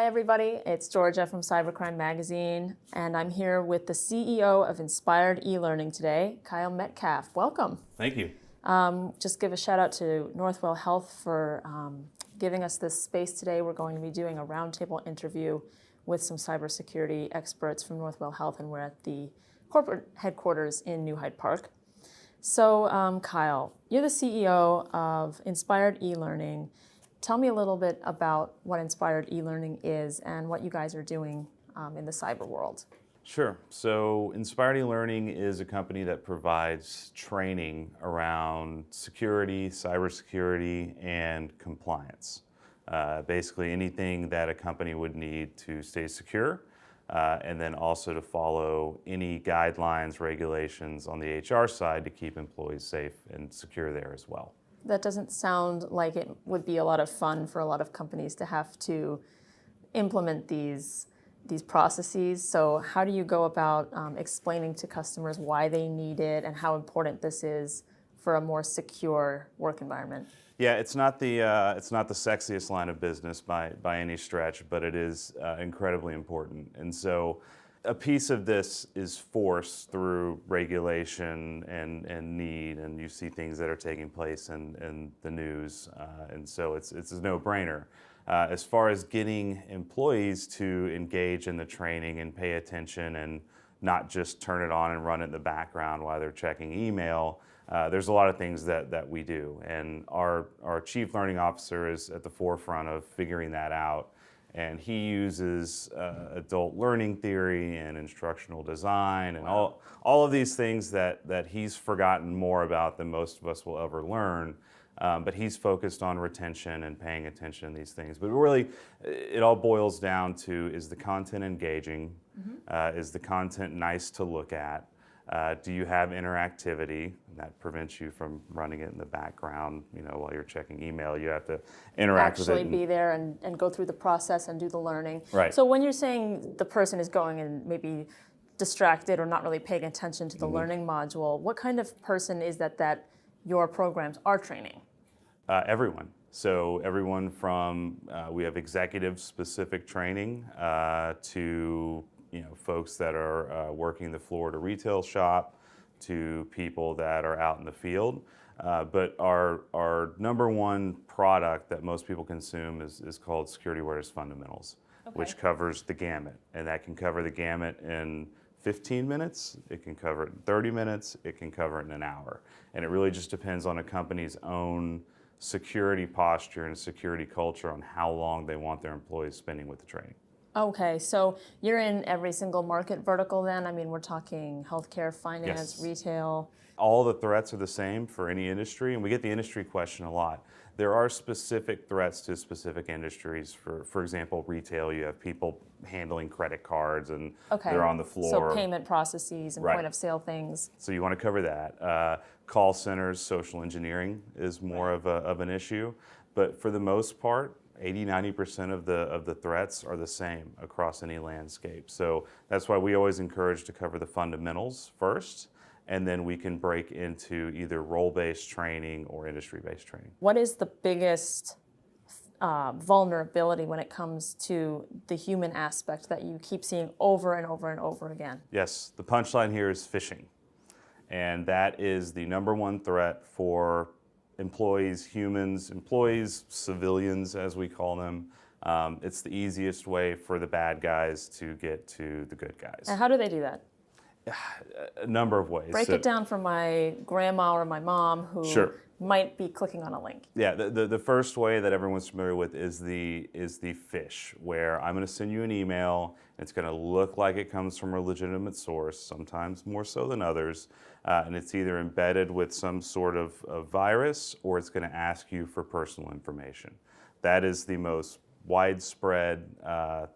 Hi everybody, it's Georgia from Cybercrime magazine, and I'm here with the CEO of Inspired eLearning today, Kyle Metcalf. Welcome. Thank you. Just give a shout out to Northwell Health for giving us this space today. We're going to be doing a roundtable interview with some cybersecurity experts from Northwell Health, and we're at the corporate headquarters in New Hyde Park. So Kyle, you're the CEO of Inspired eLearning. Tell me a little bit about what Inspired eLearning is and what you guys are doing in the cyber world. Sure. So Inspired eLearning is a company that provides training around security, cybersecurity, and compliance. Basically anything that a company would need to stay secure, and then also to follow any guidelines, regulations on the HR side to keep employees safe and secure there as well. That doesn't sound like it would be a lot of fun for a lot of companies to have to implement these processes. So how do you go about explaining to customers why they need it and how important this is for a more secure work environment? Yeah, it's not the sexiest line of business by any stretch, but it is incredibly important. And so a piece of this is forced through regulation and need, and you see things that are taking place in the news, and so it's a no-brainer. As far as getting employees to engage in the training and pay attention and not just turn it on and run it in the background while they're checking email, there's a lot of things that we do, and our Chief Learning Officer is at the forefront of figuring that out. And he uses adult learning theory and instructional design and all of these things that he's forgotten more about than most of us will ever learn. But he's focused on retention and paying attention to these things. But really, it all boils down to, is the content engaging? Mm-hmm. Is the content nice to look at? Do you have interactivity? That prevents you from running it in the background. You know, while you're checking email, you have to interact with it. Actually be there and go through the process and do the learning. Right. So when you're saying the person is going and maybe distracted or not really paying attention to the learning module, what kind of person is that your programs are training? Everyone. So everyone from, we have executive-specific training to folks that are working the floor at a retail shop, to people that are out in the field. But our number one product that most people consume is called Security Awareness Fundamentals, which covers the gamut. And that can cover the gamut in 15 minutes, it can cover it in 30 minutes, it can cover it in an hour. And it really just depends on a company's own security posture and security culture on how long they want their employees spending with the training. Okay, so you're in every single market vertical then? I mean, we're talking healthcare, finance, Yes. Retail. All the threats are the same for any industry, and we get the industry question a lot. There are specific threats to specific industries. For example, retail, you have people handling credit cards and they're on the floor. So payment processes and Right. point of sale things. So you want to cover that. Call centers, social engineering is more of an issue, but for the most part, 80–90% of the threats are the same across any landscape. So that's why we always encourage to cover the fundamentals first, and then we can break into either role-based training or industry-based training. What is the biggest vulnerability when it comes to the human aspect that you keep seeing over and over and over again? Yes, the punchline here is phishing. And that is the number one threat for employees, civilians as we call them. It's the easiest way for the bad guys to get to the good guys. And how do they do that? A number of ways. Break it down for my grandma or my mom who might be clicking on a link. Yeah, the first way that everyone's familiar with is the phish, where I'm going to send you an email. It's going to look like it comes from a legitimate source, sometimes more so than others, and it's either embedded with some sort of virus or it's going to ask you for personal information. That is the most widespread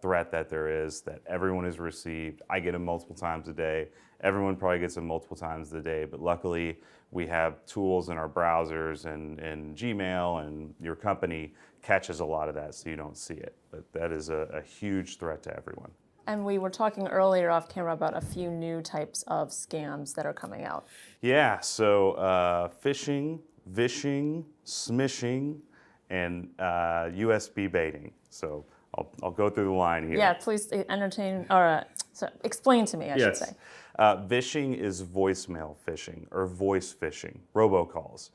threat that there is, that everyone has received. I get them multiple times a day. Everyone probably gets them multiple times a day, but luckily we have tools in our browsers and Gmail, and your company catches a lot of that so you don't see it. But that is a huge threat to everyone. And we were talking earlier off camera about a few new types of scams that are coming out. Yeah, so phishing, vishing, smishing, and USB baiting. So I'll go through the line here. Yeah, please entertain, or so explain to me, I should say. Vishing is voicemail phishing or voice phishing, robocalls.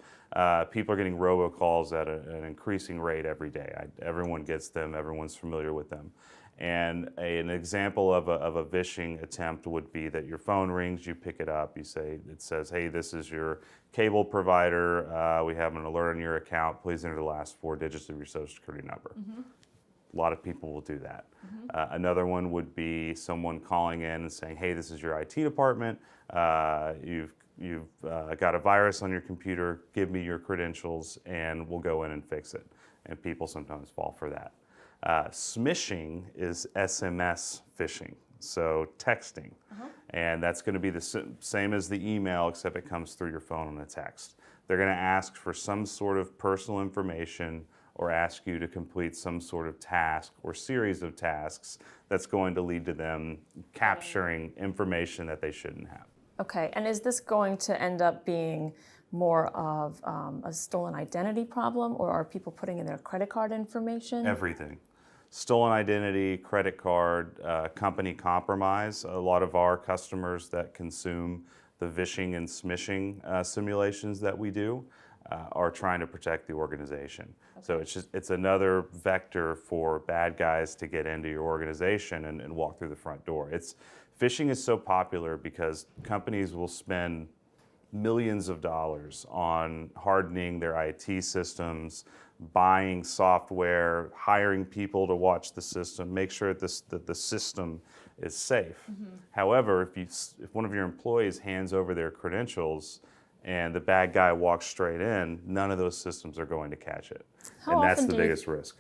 People are getting robocalls at an increasing rate every day. Everyone gets them, everyone's familiar with them. And an example of a vishing attempt would be that your phone rings, you pick it up, it says, hey, this is your cable provider, we have an alert on your account, please enter the last 4 digits of your social security number. A lot of people will do that. Another one would be someone calling in and saying, hey, this is your IT department, you've got a virus on your computer, give me your credentials and we'll go in and fix it. And people sometimes fall for that. Smishing is SMS phishing, so texting. And that's going to be the same as the email, except it comes through your phone on a text. They're going to ask for some sort of personal information or ask you to complete some sort of task or series of tasks that's going to lead to them capturing information that they shouldn't have. Okay, and is this going to end up being more of a stolen identity problem, or are people putting in their credit card information? Everything. Stolen identity, credit card, company compromise. A lot of our customers that consume the vishing and smishing simulations that we do are trying to protect the organization. So it's another vector for bad guys to get into your organization and walk through the front door. Phishing is so popular because companies will spend millions of dollars on hardening their IT systems, buying software, hiring people to watch the system, make sure that the system is safe. However, if one of your employees hands over their credentials and the bad guy walks straight in, none of those systems are going to catch it. And that's the biggest risk.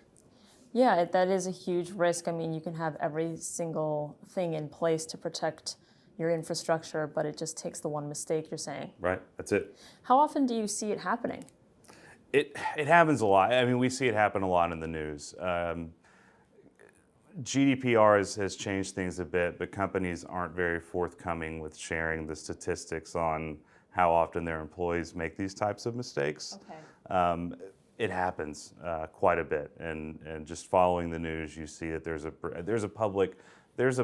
Yeah, that is a huge risk. I mean, you can have every single thing in place to protect your infrastructure, but it just takes the one mistake, you're saying. Right, that's it. How often do you see it happening? It happens a lot. I mean, we see it happen a lot in the news. GDPR has changed things a bit, but companies aren't very forthcoming with sharing the statistics on how often their employees make these types of mistakes. Okay. It happens quite a bit, and just following the news, you see that there's a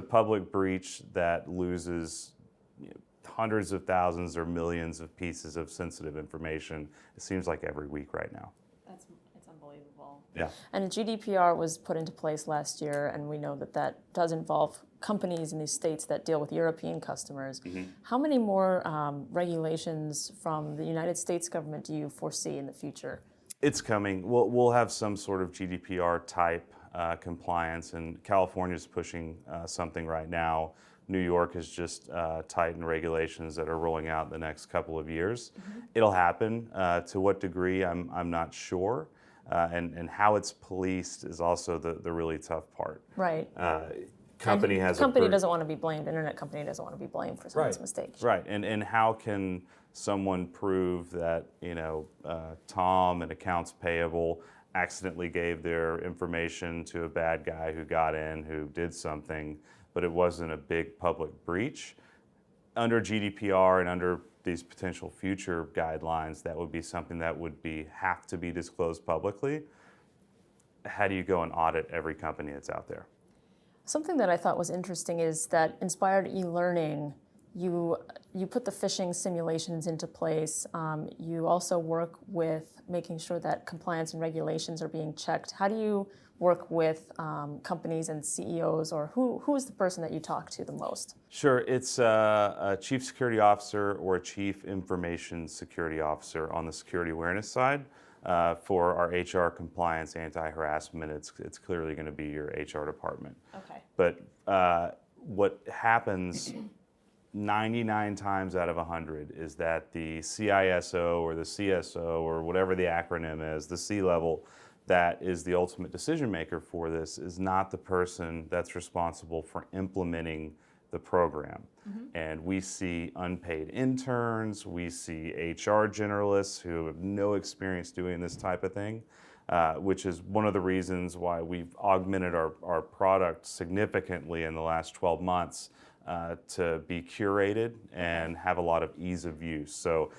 public breach that loses hundreds of thousands or millions of pieces of sensitive information. It seems like every week right now. It's unbelievable. Yeah. And GDPR was put into place last year, and we know that does involve companies in these states that deal with European customers. How many more regulations from the United States government do you foresee in the future? It's coming. We'll have some sort of GDPR type compliance, and California's pushing something right now. New York has just tightened regulations that are rolling out the next couple of years. It'll happen. To what degree, I'm not sure. And how it's policed is also the really tough part. Right. Company doesn't want to be blamed. Internet company doesn't want to be blamed for someone's mistakes. Right. And how can someone prove that Tom in accounts payable accidentally gave their information to a bad guy who got in, who did something, but it wasn't a big public breach? Under GDPR and under these potential future guidelines, that would be something that would have to be disclosed publicly. How do you go and audit every company that's out there? Something that I thought was interesting is that Inspired eLearning, you put the phishing simulations into place. You also work with making sure that compliance and regulations are being checked. How do you work with companies and CEOs, or who is the person that you talk to the most? Sure, it's a chief security officer or a chief information security officer on the security awareness side. For our HR compliance, anti-harassment, it's clearly going to be your HR department. Okay. But what happens 99 times out of 100 is that the CISO or the CSO or whatever the acronym is, the C-level, that is the ultimate decision maker for this, is not the person that's responsible for implementing the program. And we see unpaid interns, we see HR generalists who have no experience doing this type of thing, which is one of the reasons why we've augmented our product significantly in the last 12 months to be curated and have a lot of ease of use. So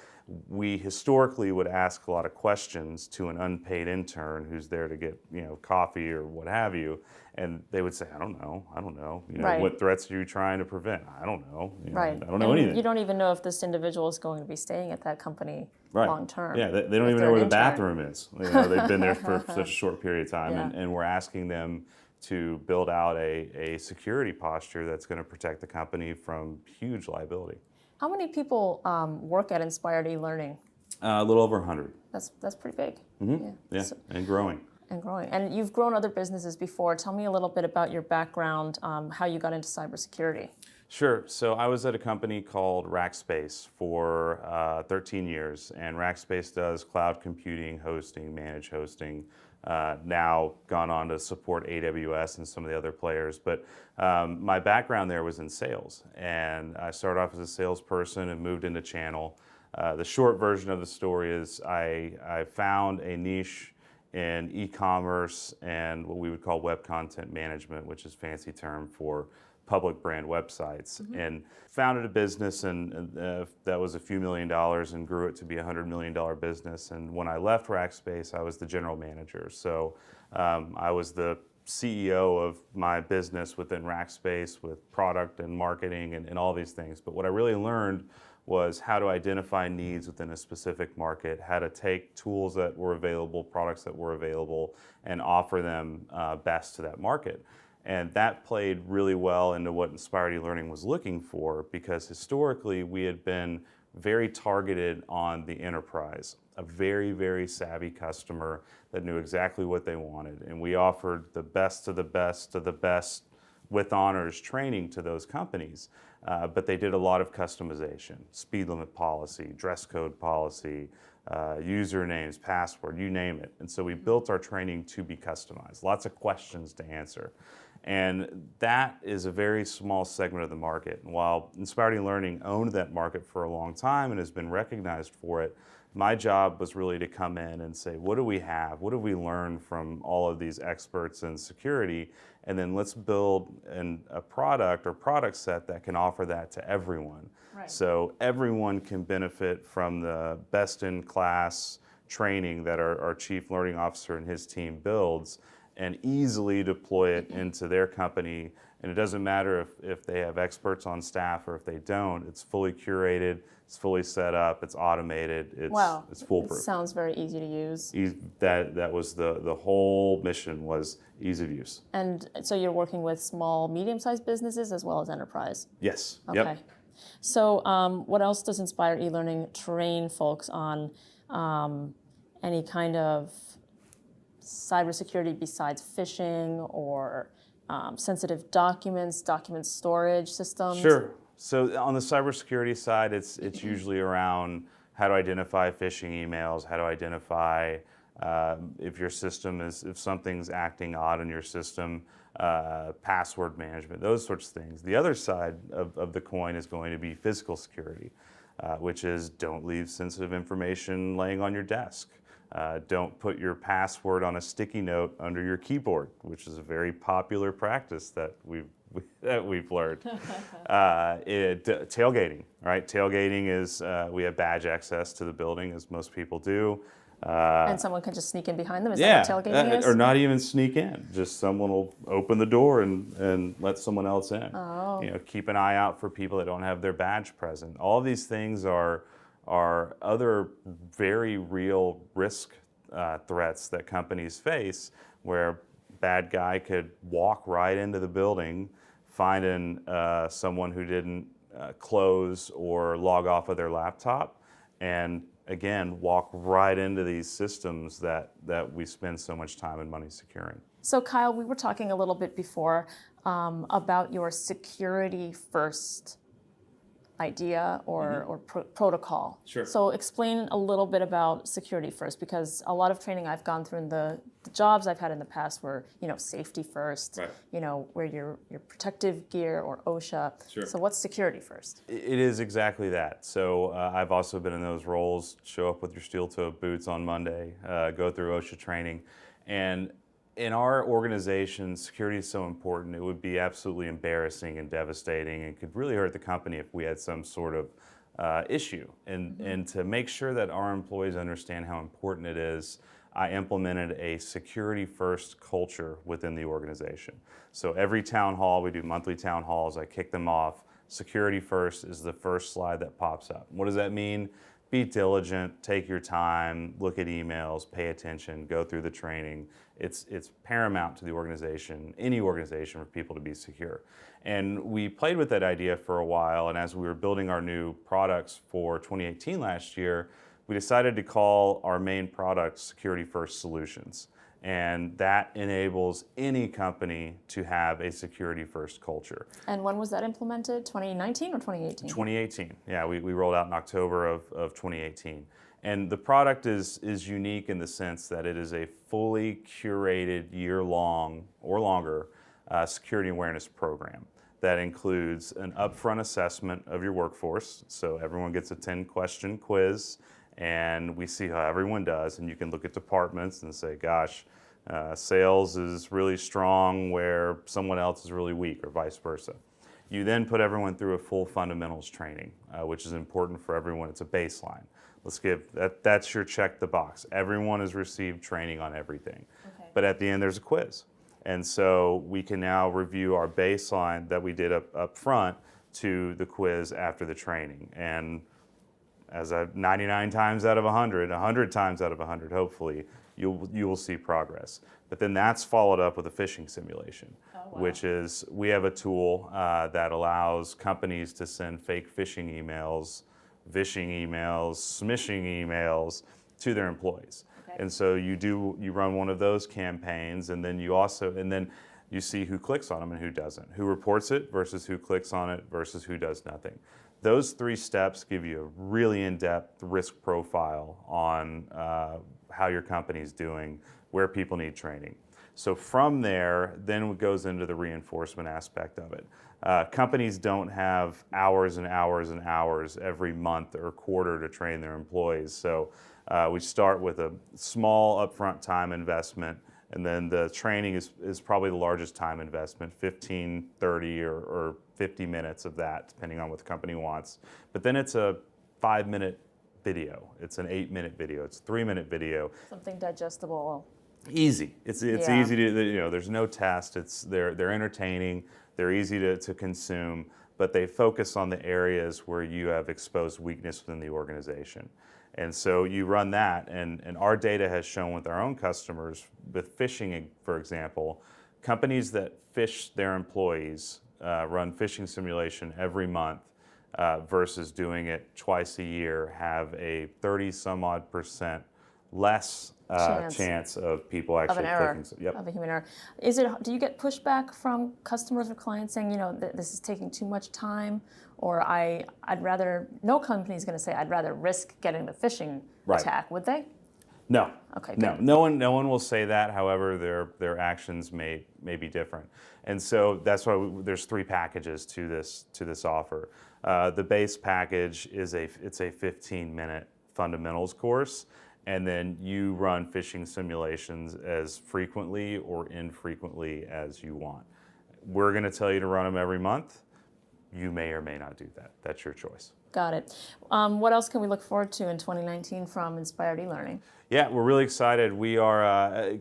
we historically would ask a lot of questions to an unpaid intern who's there to get, coffee or what have you, and they would say, I don't know. Right. What threats are you trying to prevent? I don't know. Right. I don't know anything. You don't even know if this individual is going to be staying at that company long term. Yeah, they don't even know where the bathroom is. They've been there for such a short period of time, Yeah. and we're asking them to build out a security posture that's going to protect the company from huge liability. How many people work at Inspired eLearning? A little over 100. That's pretty big. Mm-hmm. Yeah, and growing. And growing. And you've grown other businesses before. Tell me a little bit about your background, how you got into cybersecurity. Sure. So I was at a company called Rackspace for 13 years, and Rackspace does cloud computing, hosting, managed hosting. Now gone on to support AWS and some of the other players. But my background there was in sales, and I started off as a salesperson and moved into channel. The short version of the story is I found a niche in e-commerce and what we would call web content management, which is a fancy term for public brand websites, and founded a business, and that was a few $1,000,000 and grew it to be a $100 million business. And when I left Rackspace, I was the general manager. So I was the CEO of my business within Rackspace with product and marketing and all these things. But what I really learned was how to identify needs within a specific market, how to take tools that were available, products that were available, and offer them best to that market. And that played really well into what Inspired eLearning was looking for, because historically we had been very targeted on the enterprise, a very, very savvy customer that knew exactly what they wanted. And we offered the best of the best of the best with honors training to those companies. But they did a lot of customization, speed limit policy, dress code policy, usernames, password, you name it. And so we built our training to be customized, lots of questions to answer. And that is a very small segment of the market. And while Inspired eLearning owned that market for a long time and has been recognized for it, my job was really to come in and say, what do we have? What do we learn from all of these experts in security? And then let's build a product or product set that can offer that to everyone. Right. So everyone can benefit from the best-in-class training that our Chief Learning Officer and his team builds, and easily deploy it into their company. And it doesn't matter if they have experts on staff or if they don't. It's fully curated, it's fully set up, it's automated, it's foolproof. It sounds very easy to use. That was the whole mission, was ease of use. And so you're working with small, medium-sized businesses as well as enterprise? Yes. Okay. Yep. So what else does Inspired eLearning train folks on? Any kind of cybersecurity besides phishing or sensitive documents, document storage systems? Sure. So on the cybersecurity side, it's usually around how to identify phishing emails, how to identify if something's acting odd in your system, password management, those sorts of things. The other side of the coin is going to be physical security, which is don't leave sensitive information laying on your desk. Don't put your password on a sticky note under your keyboard, which is a very popular practice that we've learned. Tailgating, right? Tailgating is we have badge access to the building, as most people do. And someone can just sneak in behind them? Is that what tailgating is? Or not even sneak in. Just someone will open the door and let someone else in. Oh. Keep an eye out for people that don't have their badge present. All of these things are other very real risk threats that companies face, where bad guy could walk right into the building, find someone who didn't close or log off of their laptop, and again walk right into these systems that we spend so much time and money securing. So Kyle, we were talking a little bit before about your security first idea or protocol. Sure. So explain a little bit about security first, because a lot of training I've gone through in the jobs I've had in the past were, safety first, right. Where your protective gear or OSHA. Sure. So what's security first? It is exactly that. So I've also been in those roles, show up with your steel-toed boots on Monday, go through OSHA training. And In our organization, security is so important, it would be absolutely embarrassing and devastating and could really hurt the company if we had some sort of issue. And to make sure that our employees understand how important it is, I implemented a security first culture within the organization. So every town hall, we do monthly town halls, I kick them off. Security first is the first slide that pops up. What does that mean? Be diligent, take your time, look at emails, pay attention, go through the training. It's paramount to the organization, any organization, for people to be secure. And we played with that idea for a while, and as we were building our new products for 2018 last year, we decided to call our main product Security First Solutions. And that enables any company to have a security first culture. And when was that implemented? 2019 or 2018? 2018. Yeah, we rolled out in October of 2018. And the product is unique in the sense that it is a fully curated year-long or longer security awareness program that includes an upfront assessment of your workforce. So everyone gets a 10-question quiz, and we see how everyone does. And you can look at departments and say, gosh, sales is really strong where someone else is really weak, or vice versa. You then put everyone through a full fundamentals training, which is important for everyone. It's a baseline. Let's give that's your check the box. Everyone has received training on everything. Okay. But at the end, there's a quiz. And so we can now review our baseline that we did up front to the quiz after the training. And as 99 times out of 100, 100 times out of 100, hopefully, you will see progress. But then that's followed up with a phishing simulation, which is, we have a tool that allows companies to send fake phishing emails, Vishing emails, smishing emails to their employees. Okay. And so you run one of those campaigns, and then you see who clicks on them and who doesn't, who reports it versus who clicks on it versus who does nothing. Those 3 steps give you a really in-depth risk profile on how your company's doing, where people need training. So from there, then it goes into the reinforcement aspect of it. Companies don't have hours and hours and hours every month or quarter to train their employees. So we start with a small upfront time investment, and then the training is probably the largest time investment, 15, 30, or 50 minutes of that, depending on what the company wants. But then it's a 5-minute video. It's an 8-minute video. It's a 3-minute video. Something digestible. Easy. It's easy to, there's no test. They're entertaining. They're easy to consume, but they focus on the areas where you have exposed weakness within the organization. And so you run that, and our data has shown with our own customers, with phishing, for example, companies that phish their employees run phishing simulation every month versus doing it twice a year have a 30-some-odd% less chance of people actually of an error, clicking. Yep. Of a human error. Do you get pushback from customers or clients saying, this is taking too much time, or I'd rather, no company's going to say I'd rather risk getting the phishing attack, would they? No. Okay. No. Good. No one will say that. However, their actions may be different, and so that's why there's 3 packages to this offer. The base package is it's a 15-minute fundamentals course. And then you run phishing simulations as frequently or infrequently as you want. We're going to tell you to run them every month. You may or may not do that. That's your choice. Got it. What else can we look forward to in 2019 from Inspired eLearning? Yeah, we're really excited. We are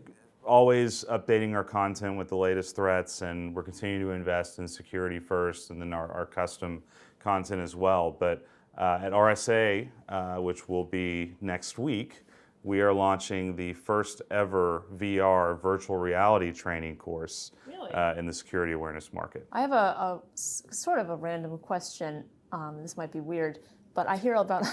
always updating our content with the latest threats, and we're continuing to invest in security first, and then our custom content as well. But at RSA, which will be next week, we are launching the first ever VR virtual reality training course in the security awareness market. I have a sort of a random question. This might be weird, but I hear about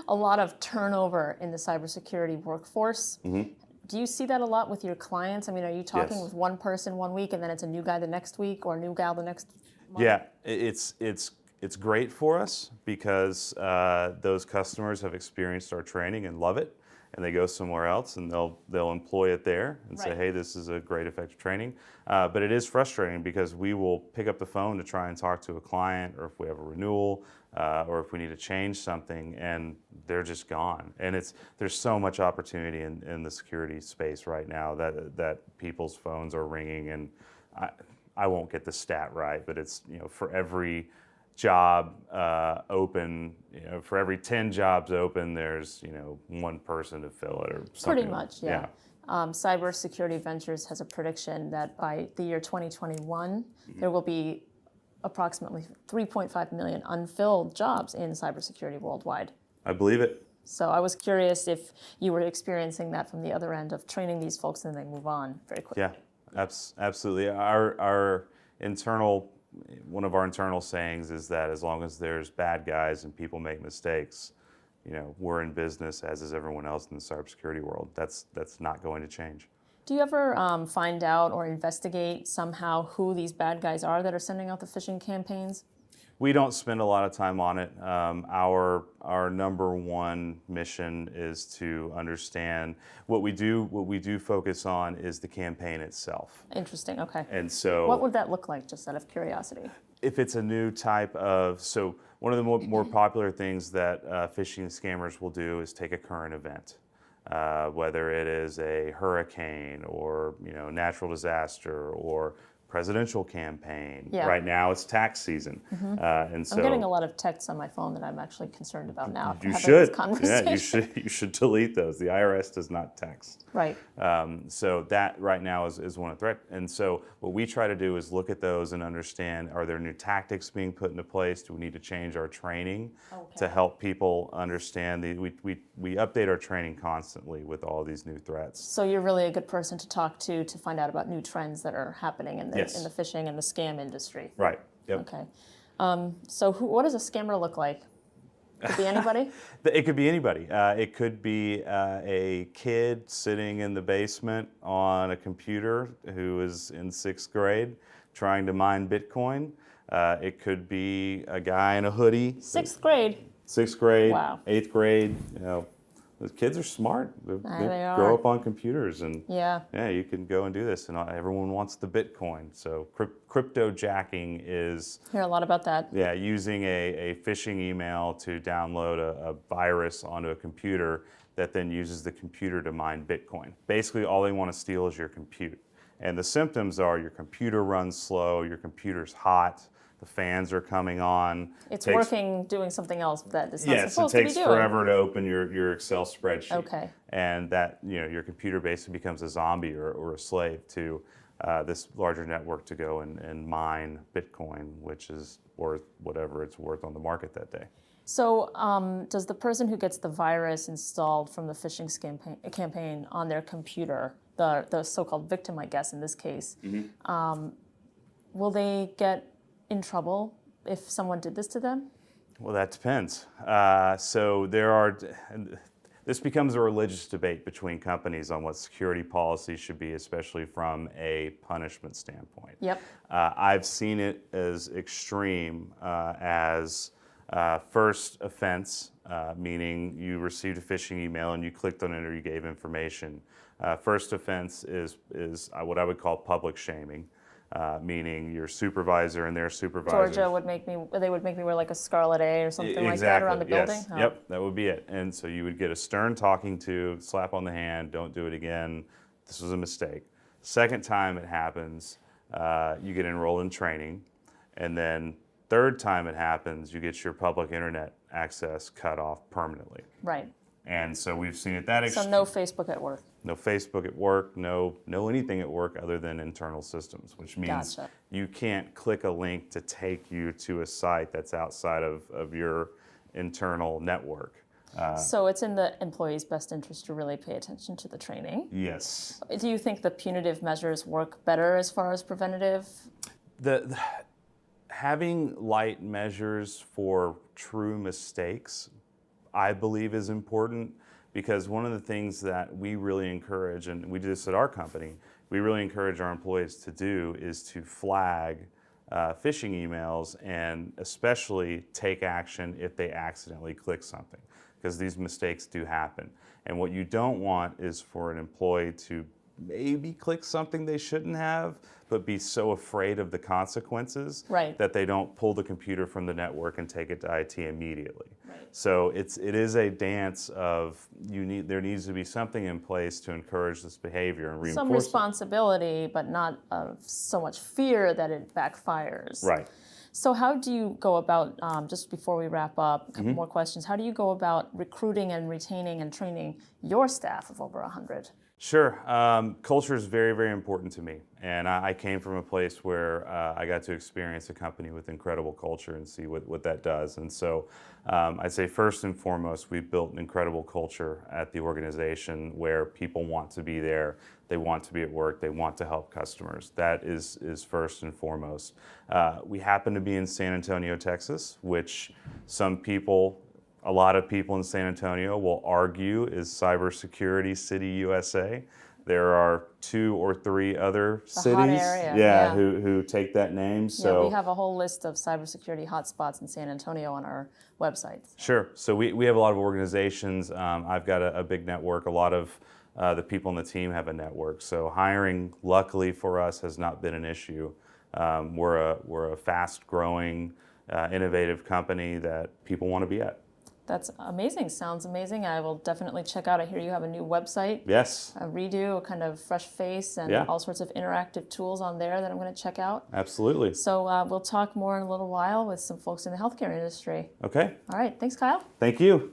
a lot of turnover in the cybersecurity workforce. Mm-hmm. Do you see that a lot with your clients? I mean, are you talking with one person one week and then it's a new guy the next week, or a new gal the next month? Yeah, it's great for us because those customers have experienced our training and love it. and they go somewhere else, and they'll employ it there and say, Right. hey, this is a great effective training. But it is frustrating because we will pick up the phone to try and talk to a client, or if we have a renewal, or if we need to change something, and they're just gone. And there's so much opportunity in the security space right now that people's phones are ringing, and I won't get the stat right, but it's, for every job open, for every 10 jobs open, there's, one person to fill it or something. Pretty much, yeah. Cybersecurity Ventures has a prediction that by the year 2021, there will be approximately 3.5 million unfilled jobs in cybersecurity worldwide. I believe it. So I was curious if you were experiencing that from the other end of training these folks and they move on very quickly. Yeah, absolutely. One of our internal sayings is that as long as there's bad guys and people make mistakes, we're in business, as is everyone else in the cybersecurity world. That's not going to change. Do you ever find out or investigate somehow who these bad guys are that are sending out the phishing campaigns? We don't spend a lot of time on it. Our number one mission is to understand what we do. What we do focus on is the campaign itself. Interesting. Okay. And so, what would that look like, just out of curiosity? If it's a new type of, one of the more popular things that phishing scammers will do is take a current event, whether it is a hurricane or natural disaster or presidential campaign. Yeah. Right now it's tax season, and so I'm getting a lot of texts on my phone that I'm actually concerned about now. You having should, this conversation. you should delete those. The IRS does not text. Right. So that right now is one of the threat. And so what we try to do is look at those and understand: are there new tactics being put into place? Do we need to change our training to help people understand? We update our training constantly with all these new threats. So you're really a good person to talk to find out about new trends that are happening in the phishing and the scam industry. Right. Yep. Okay. So what does a scammer look like? Could be anybody? It could be anybody. It could be a kid sitting in the basement on a computer who is in 6th grade trying to mine Bitcoin. It could be a guy in a hoodie. 6th grade? 6th grade, Wow. 8th grade. The kids are smart. They grow up on computers, and you can go and do this. And everyone wants the Bitcoin. So crypto jacking is Hear a lot about that. Yeah, using a phishing email to download a virus onto a computer that then uses the computer to mine Bitcoin. Basically, all they want to steal is your compute. And the symptoms are your computer runs slow, your computer's hot, the fans are coming on. It's working, doing something else that it's not supposed to be doing. Yes, it takes forever to open your Excel spreadsheet. Okay. And that, your computer basically becomes a zombie or a slave to this larger network to go and mine Bitcoin, which is worth whatever it's worth on the market that day. So does the person who gets the virus installed from the phishing campaign on their computer, the so-called victim, I guess, in this case, will they get in trouble if someone did this to them? Well, that depends. This becomes a religious debate between companies on what security policy should be, especially from a punishment standpoint. Yep. I've seen it as extreme as first offense, meaning you received a phishing email and you clicked on it or you gave information. First offense is what I would call public shaming. Meaning your supervisor and their supervisor. Georgia would make me wear like a Scarlet A or something like that around the building? Yes. Oh. Yep, that would be it. And so you would get a stern talking to, slap on the hand, don't do it again, this was a mistake. Second time it happens, you get enrolled in training. And then third time it happens, you get your public internet access cut off permanently. Right. And so we've seen it that extreme. So no Facebook at work. No Facebook at work, no anything at work other than internal systems, which means you can't click a link to take you to a site that's outside of your internal network. So it's in the employee's best interest to really pay attention to the training. Yes. Do you think the punitive measures work better as far as preventative? Having light measures for true mistakes, I believe, is important, because one of the things that we really encourage, and we do this at our company, we really encourage our employees to do, is to flag phishing emails, and especially take action if they accidentally click something, because these mistakes do happen. And what you don't want is for an employee to maybe click something they shouldn't have, but be so afraid of the consequences that they don't pull the computer from the network and take it to IT immediately. So it is a dance of there needs to be something in place to encourage this behavior and reinforce some responsibility, but not so much fear that it backfires. Right. So how do you go about, just before we wrap up, a couple more questions, how do you go about recruiting and retaining and training your staff of over 100? Sure. Culture is very, very important to me. And I came from a place where I got to experience a company with incredible culture and see what that does. And so I'd say first and foremost, we've built an incredible culture at the organization where people want to be there, they want to be at work, they want to help customers. That is first and foremost. We happen to be in San Antonio, Texas, which a lot of people in San Antonio will argue is Cybersecurity City, USA. There are 2 or 3 other cities hot area, who take that name. So we have a whole list of cybersecurity hotspots in San Antonio on our website. Sure. So we have a lot of organizations. I've got a big network. A lot of the people on the team have a network. So hiring, luckily for us, has not been an issue. We're a fast-growing, innovative company that people want to be at. That's amazing. Sounds amazing. I will definitely check out. I hear you have a new website. Yes. A redo, a kind of fresh face, and all sorts of interactive tools on there that I'm going to check out. Absolutely. So we'll talk more in a little while with some folks in the healthcare industry. Okay. All right. Thanks, Kyle. Thank you.